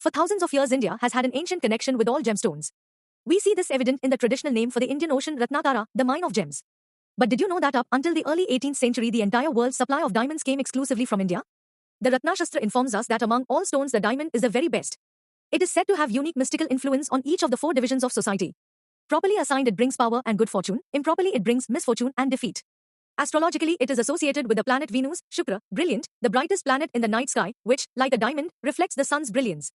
For thousands of years, India has had an ancient connection with all gemstones. We see this evident in the traditional name for the Indian Ocean, Ratnakara, the mine of gems. But did you know that up until the early 18th century, the entire world's supply of diamonds came exclusively from India? The Ratnashastra informs us that among all stones, the diamond is the very best. It is said to have unique mystical influence on each of the four divisions of society. Properly assigned, it brings power and good fortune. Improperly, it brings misfortune and defeat. Astrologically, it is associated with the planet Venus, Shukra, brilliant, the brightest planet in the night sky, which, like a diamond, reflects the sun's brilliance.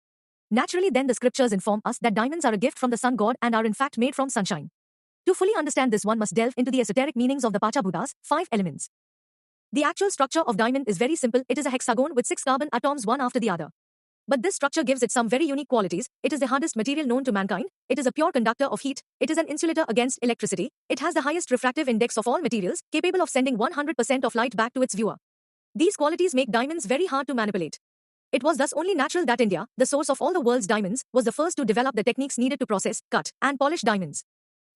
Naturally, then the scriptures inform us that diamonds are a gift from the sun god and are in fact made from sunshine. To fully understand this, one must delve into the esoteric meanings of the Panchabhutas, 5 elements. The actual structure of diamond is very simple. It is a hexagon with 6 carbon atoms one after the other. But this structure gives it some very unique qualities. It is the hardest material known to mankind. It is a pure conductor of heat. It is an insulator against electricity. It has the highest refractive index of all materials, capable of sending 100% of light back to its viewer. These qualities make diamonds very hard to manipulate. It was thus only natural that India, the source of all the world's diamonds, was the first to develop the techniques needed to process, cut, and polish diamonds.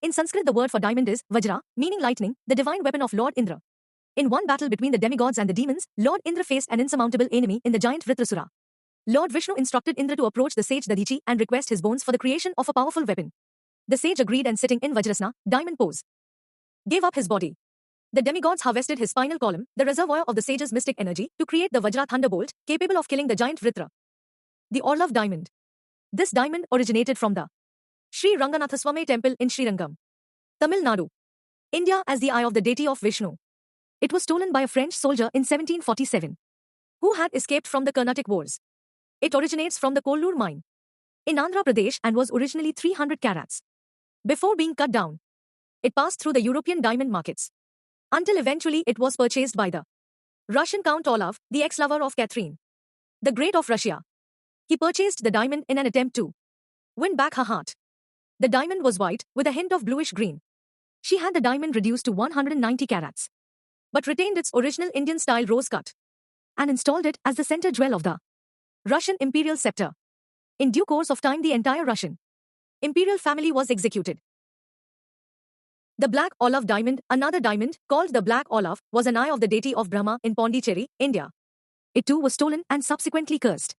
In Sanskrit, the word for diamond is Vajra, meaning lightning, the divine weapon of Lord Indra. In one battle between the demigods and the demons, Lord Indra faced an insurmountable enemy in the giant Vritrasura. Lord Vishnu instructed Indra to approach the sage Dadichi and request his bones for the creation of a powerful weapon. The sage agreed and, sitting in Vajrasana, diamond pose, gave up his body. The demigods harvested his spinal column, the reservoir of the sage's mystic energy, to create the Vajra thunderbolt, capable of killing the giant Vritra. The Orlov diamond. This diamond originated from the Sri Ranganathaswamy temple in Srirangam, Tamil Nadu, India, as the eye of the deity of Vishnu. It was stolen by a French soldier in 1747, who had escaped from the Carnatic Wars. It originates from the Kollur mine in Andhra Pradesh and was originally 300 carats. Before being cut down, it passed through the European diamond markets, until eventually it was purchased by the Russian Count Olav, the ex-lover of Catherine the Great of Russia. He purchased the diamond in an attempt to win back her heart. The diamond was white, with a hint of bluish-green. She had the diamond reduced to 190 carats, but retained its original Indian-style rose cut, and installed it as the center jewel of the Russian imperial scepter. In due course of time, the entire Russian imperial family was executed. The Black Olav diamond, another diamond, called the Black Olav, was an eye of the deity of Brahma in Pondicherry, India. It too was stolen and subsequently cursed.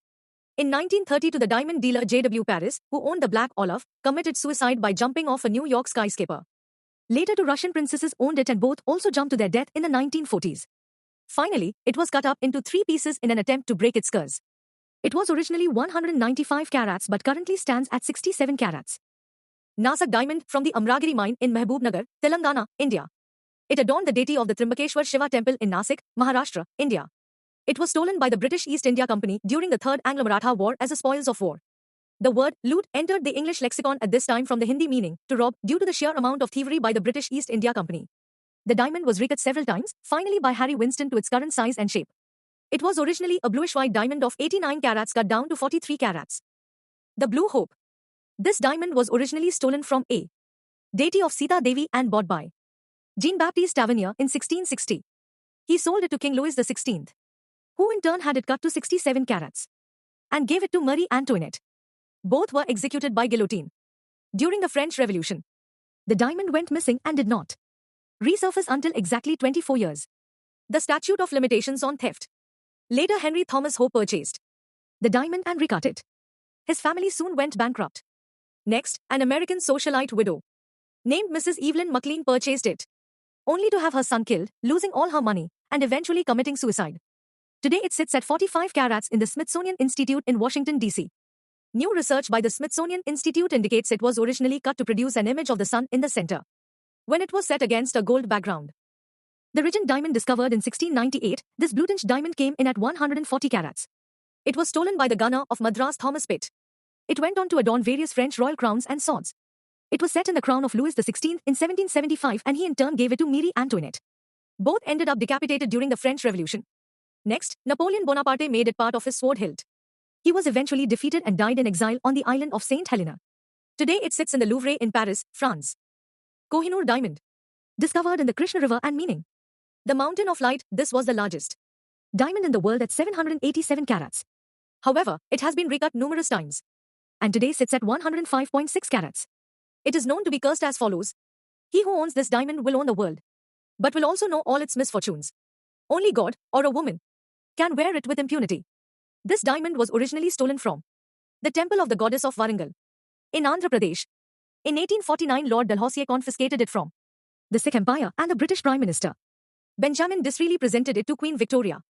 In 1932, the diamond dealer J.W. Paris, who owned the Black Olav, committed suicide by jumping off a New York skyscraper. Later, two Russian princesses owned it and both also jumped to their death in the 1940s. Finally, it was cut up into 3 pieces in an attempt to break its curse. It was originally 195 carats but currently stands at 67 carats. Nasak diamond from the Amragiri mine in Mehbubnagar, Telangana, India. It adorned the deity of the Trimbakeshwar Shiva temple in Nasik, Maharashtra, India. It was stolen by the British East India Company during the Third Anglo-Maratha War as a spoils of war. The word loot entered the English lexicon at this time from the Hindi meaning to rob due to the sheer amount of thievery by the British East India Company. The diamond was recut several times, finally by Harry Winston to its current size and shape. It was originally a bluish-white diamond of 89 carats cut down to 43 carats. The Blue Hope. This diamond was originally stolen from a deity of Sita Devi and bought by Jean-Baptiste Tavernier in 1660. He sold it to King Louis XVI, who in turn had it cut to 67 carats and gave it to Marie Antoinette. Both were executed by guillotine. During the French Revolution, the diamond went missing and did not resurface until exactly 24 years. The statute of limitations on theft. Later, Henry Thomas Hope purchased the diamond and recut it. His family soon went bankrupt. Next, an American socialite widow named Mrs. Evelyn McLean purchased it, only to have her son killed, losing all her money, and eventually committing suicide. Today it sits at 45 carats in the Smithsonian Institute in Washington, D.C. New research by the Smithsonian Institute indicates it was originally cut to produce an image of the sun in the center, when it was set against a gold background. The Regent diamond discovered in 1698, this Bluetinge diamond came in at 140 carats. It was stolen by the gunner of Madras Thomas Pitt. It went on to adorn various French royal crowns and swords. It was set in the crown of Louis XVI in 1775 and he in turn gave it to Marie Antoinette. Both ended up decapitated during the French Revolution. Next, Napoleon Bonaparte made it part of his sword hilt. He was eventually defeated and died in exile on the island of Saint Helena. Today it sits in the Louvre in Paris, France. Kohinoor diamond. Discovered in the Krishna River and meaning the Mountain of Light, this was the largest diamond in the world at 787 carats. However, it has been recut numerous times, and today sits at 105.6 carats. It is known to be cursed as follows. He who owns this diamond will own the world, but will also know all its misfortunes. Only God, or a woman, can wear it with impunity. This diamond was originally stolen from the temple of the goddess of Warangal, in Andhra Pradesh. In 1849, Lord Dalhousie confiscated it from the Sikh Empire, and the British Prime Minister Benjamin Disraeli presented it to Queen Victoria.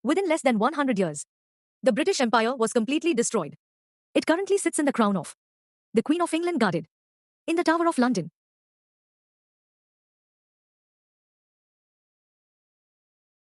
Within less than 100 years, the British Empire was completely destroyed. It currently sits in the crown of the Queen of England guarded in the Tower of London.